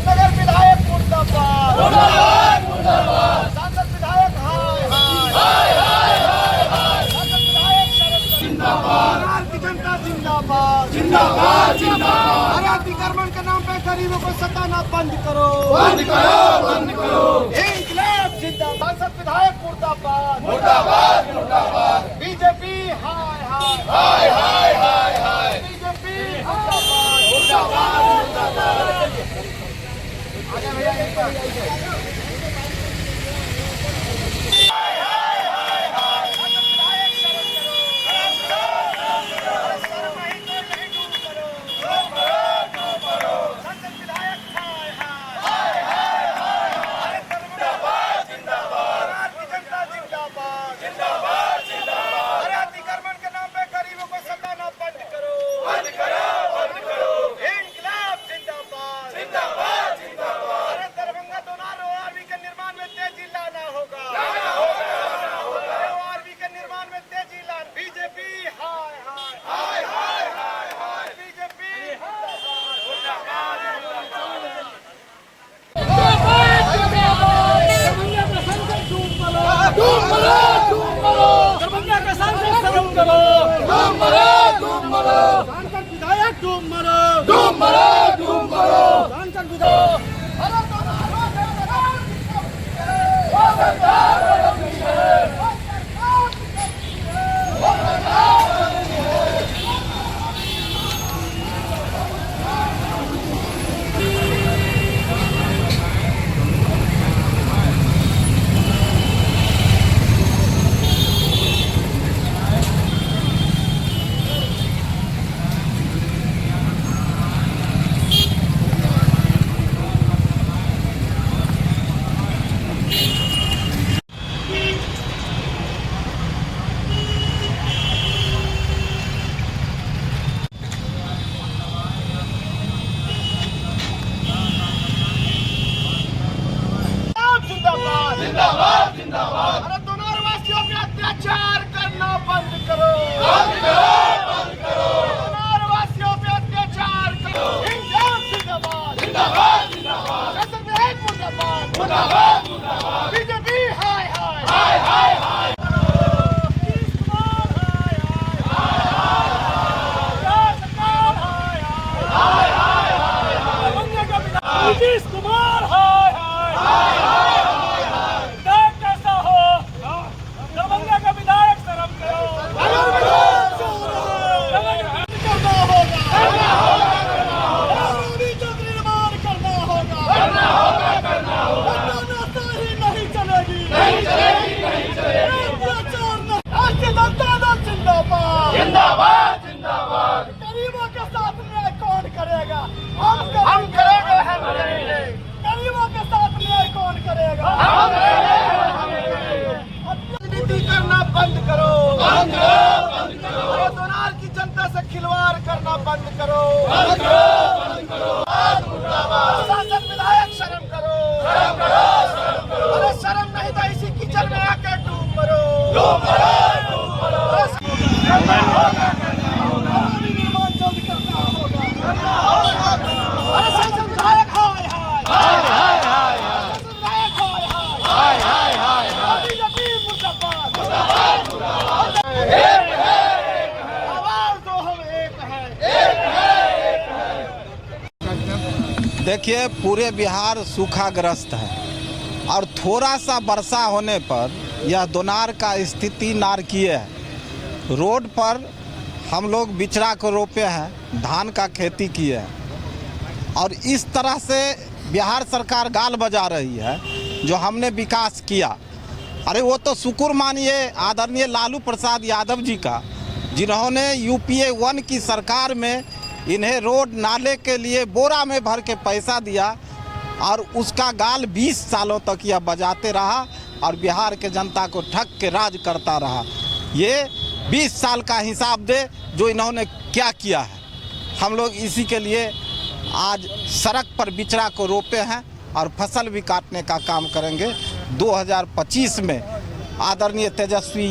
नगर विधायक मुर्दाबाद, सांसद विधायक हाय हाय, सांसद विधायक जिंदाबाद, भारतीय जनता जिंदाबाद जिंदाबाद जिंदाबाद। अतिक्रमण के नाम पे गरीबों को सताना बंद करो, बंद करो, बंद करो। इंकलाब जिंदाबाद, सांसद विधायक मुर्दाबाद मुर्दाबाद मुर्दाबाद। बीजेपी हाय हाय हाय हाय हाय हाय, बीजेपी मुर्दाबाद मुर्दाबाद मुर्दाबाद। आगे भैया देखिए, पूरे बिहार सूखाग्रस्त है और थोड़ा सा वर्षा होने पर यह दोनार का स्थिति नारकीय है। रोड पर हम लोग बिचड़ा को रोपे हैं, धान का खेती किए हैं और इस तरह से बिहार सरकार गाल बजा रही है जो हमने विकास किया। अरे वो तो शुक्र मानिए आदरणीय लालू प्रसाद यादव जी का, जिन्होंने यूपीए 1 की सरकार में इन्हें रोड नाले के लिए बोरा में भर के पैसा दिया और उसका गाल 20 सालों तक यह बजाते रहा और बिहार के जनता को ठग के राज करता रहा। ये 20 साल का हिसाब दे जो इन्होंने क्या किया है। हम लोग इसी के लिए आज सड़क पर बिचड़ा को रोपे हैं और फसल भी काटने का काम करेंगे। 2025 में आदरणीय तेजस्वी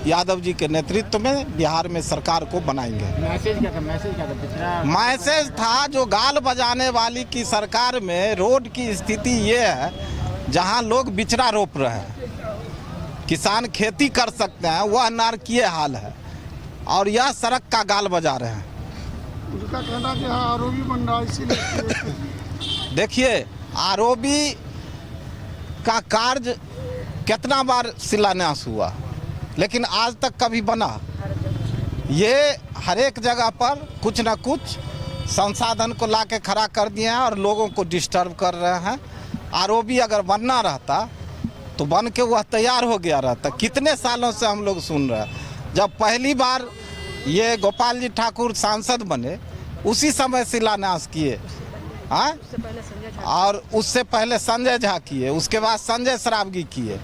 यादव जी के नेतृत्व में बिहार में सरकार को बनाएंगे। मैसेज क्या था? पिछड़ा मैसेज था जो गाल बजाने वाली की सरकार में रोड की स्थिति ये है, जहां लोग बिचड़ा रोप रहे हैं, किसान खेती कर सकते हैं, वह नारकीय हाल है, और यह सड़क का गाल बजा रहे हैं। उनका कहना कि हाँ आरोपी बन रहा है, इसीलिए देखिए, आरोपी का कार्य कितना बार शिलान्यास हुआ, लेकिन आज तक कभी बना? ये हर एक जगह पर कुछ न कुछ संसाधन को लाके खड़ा कर दिए हैं और लोगों को डिस्टर्ब कर रहे हैं। आरोपी अगर बनना रहता तो बन के वह तैयार हो गया रहता। कितने सालों से हम लोग सुन रहे हैं। जब पहली बार ये गोपाल जी ठाकुर सांसद बने, उसी समय शिलान्यास किए, हाँ, और उससे पहले संजय झा किए, उसके बाद संजय सरावगी किए,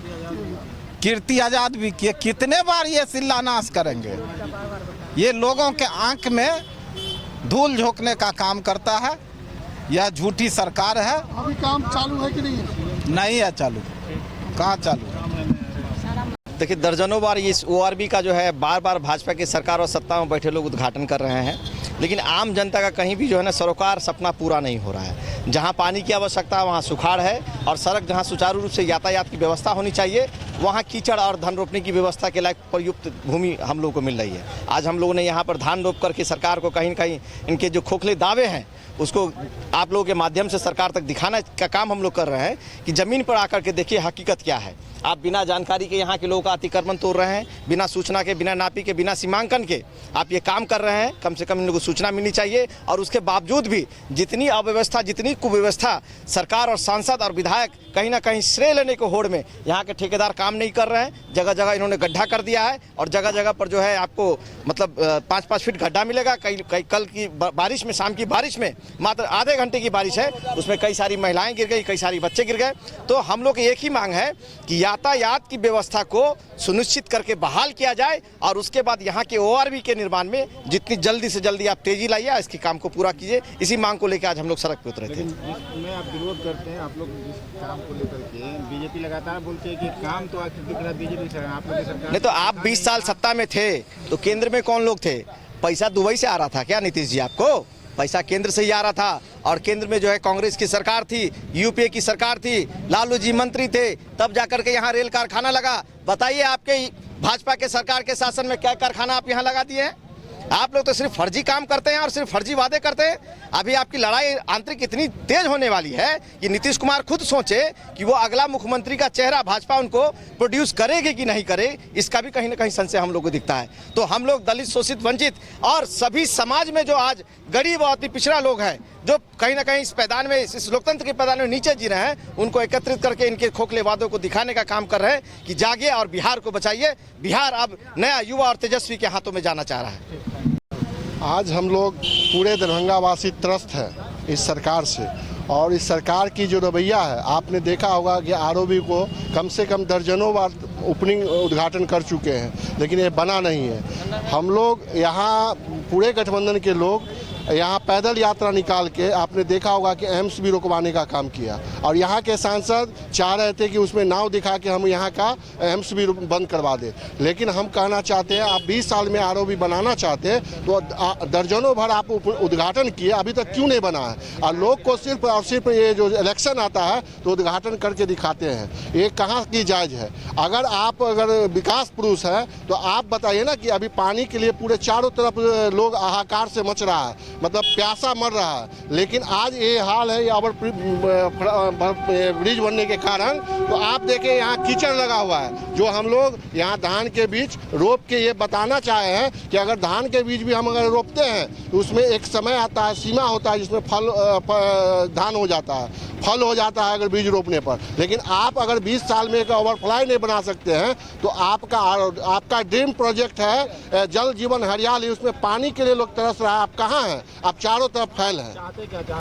कीर्ति आजाद भी किए। कितने बार ये शिलान्यास करेंगे? ये लोगों के आंख में धूल झोंकने का काम करता है। यह झूठी सरकार है। अभी काम चालू है कि नहीं है? नहीं है चालू। कहाँ चालू? देखिए, दर्जनों बार इस ORB का जो है बार बार भाजपा की सरकार और सत्ता में बैठे लोग उद्घाटन कर रहे हैं, लेकिन आम जनता का कहीं भी जो है ना सरोकार सपना पूरा नहीं हो रहा है। जहां पानी की आवश्यकता है वहां सुखाड़ है, और सड़क जहां सुचारू रूप से यातायात की व्यवस्था होनी चाहिए वहां कीचड़ और धान रोपने की व्यवस्था के लायक प्रयुक्त भूमि हम लोग को मिल रही है। आज हम लोगों ने यहाँ पर धान रोप करके सरकार को कहीं न कहीं इनके जो खोखले दावे हैं उसको आप लोगों के माध्यम से सरकार तक दिखाना का काम हम लोग कर रहे हैं कि ज़मीन पर आकर के देखिए हकीकत क्या है। आप बिना जानकारी के यहाँ के लोगों का अतिक्रमण तोड़ रहे हैं, बिना सूचना के, बिना नापी के, बिना सीमांकन के आप ये काम कर रहे हैं। कम से कम इन लोगों को सूचना मिलनी चाहिए, और उसके बावजूद भी जितनी अव्यवस्था, जितनी कुव्यवस्था, सरकार और सांसद और विधायक कहीं ना कहीं श्रेय लेने को होड़ में यहाँ के ठेकेदार काम नहीं कर रहे हैं। जगह जगह इन्होंने गड्ढा कर दिया है, और जगह जगह पर जो है आपको मतलब 5-5 फीट गड्ढा मिलेगा। कई कल की बारिश में, शाम की बारिश में, मात्र आधे घंटे की बारिश है, उसमें कई सारी महिलाएं गिर गई, कई सारी बच्चे गिर गए। तो हम लोग एक ही मांग है कि यातायात की व्यवस्था को सुनिश्चित करके बहाल किया जाए, और उसके बाद यहाँ के ORB के निर्माण में जितनी जल्दी से जल्दी आप तेजी लाइए, इसके काम को पूरा कीजिए। इसी मांग को लेकर आज हम लोग सड़क पे उतरे थे। जिसमें आप विरोध करते हैं, आप लोग जिस काम को लेकर के बीजेपी लगातार बोलते हैं कि काम तो आखिर दिख रहा है बीजेपी सरकार, आप लोग की सरकार नहीं तो आप 20 साल सत्ता में थे तो केंद्र में कौन लोग थे? पैसा दुबई से आ रहा था क्या नीतीश जी? आपको पैसा केंद्र से ही आ रहा था, और केंद्र में जो है कांग्रेस की सरकार थी, UPA की सरकार थी, लालू जी मंत्री थे, तब जाकर के यहाँ रेल कारखाना लगा। बताइए आपके भाजपा के सरकार के शासन में क्या कारखाना आप यहाँ लगा दिए हैं? आप लोग तो सिर्फ फर्जी काम करते हैं और सिर्फ फर्जी वादे करते हैं। अभी आपकी लड़ाई आंतरिक इतनी तेज होने वाली है कि नीतीश कुमार खुद सोचे कि वो अगला मुख्यमंत्री का चेहरा भाजपा उनको प्रोड्यूस करेगी कि नहीं करे, इसका भी कहीं ना कहीं संशय हम लोग को दिखता है। तो हम लोग दलित, शोषित, वंचित और सभी समाज में जो आज गरीब और अति पिछड़ा लोग हैं, जो कहीं ना कहीं इस पैदान में, इस लोकतंत्र के पैदान में नीचे जी रहे हैं, उनको एकत्रित करके इनके खोखले वादों को दिखाने का काम कर रहे हैं कि जागिए और बिहार को बचाइए। बिहार अब नया युवा और तेजस्वी के हाथों में जाना चाह रहा है। आज हम लोग पूरे दरभंगा वासी त्रस्त हैं इस सरकार से, और इस सरकार की जो रवैया है, आपने देखा होगा कि ROB को कम से कम दर्जनों बार ओपनिंग उद्घाटन कर चुके हैं, लेकिन ये बना नहीं है। हम लोग यहाँ पूरे गठबंधन के लोग यहाँ पैदल यात्रा निकाल के, आपने देखा होगा कि एम्स भी रुकवाने का काम किया, और यहाँ के सांसद चाह रहे थे कि उसमें नाव दिखा के हम यहाँ का एम्स भी बंद करवा दें। लेकिन हम कहना चाहते हैं, आप 20 साल में ROB बनाना चाहते हैं तो दर्जनों भर आप उद्घाटन किए, अभी तक क्यों नहीं बना है? और लोग को सिर्फ और सिर्फ ये जो इलेक्शन आता है तो उद्घाटन करके दिखाते हैं। ये कहाँ की जायज़ है? अगर विकास पुरुष है तो आप बताइए ना कि अभी पानी के लिए पूरे चारों तरफ लोग हाहाकार से मच रहा है, मतलब प्यासा मर रहा है। लेकिन आज ये हाल है, ये ओवर ब्रिज बनने के कारण। तो आप देखें यहाँ कीचड़ लगा हुआ है, जो हम लोग यहाँ धान के बीज रोप के ये बताना चाहे हैं कि अगर धान के बीज भी हम अगर रोपते हैं तो उसमें एक समय आता है, सीमा होता है, जिसमें धान हो जाता है, फल हो जाता है अगर बीज रोपने पर। लेकिन आप अगर 20 साल में एक ओवरफ्लाई नहीं बना सकते हैं तो आपका ड्रीम प्रोजेक्ट है जल जीवन हरियाली, उसमें पानी के लिए लोग तरस रहा है, आप कहाँ हैं? आप चारों तरफ फैल हैं।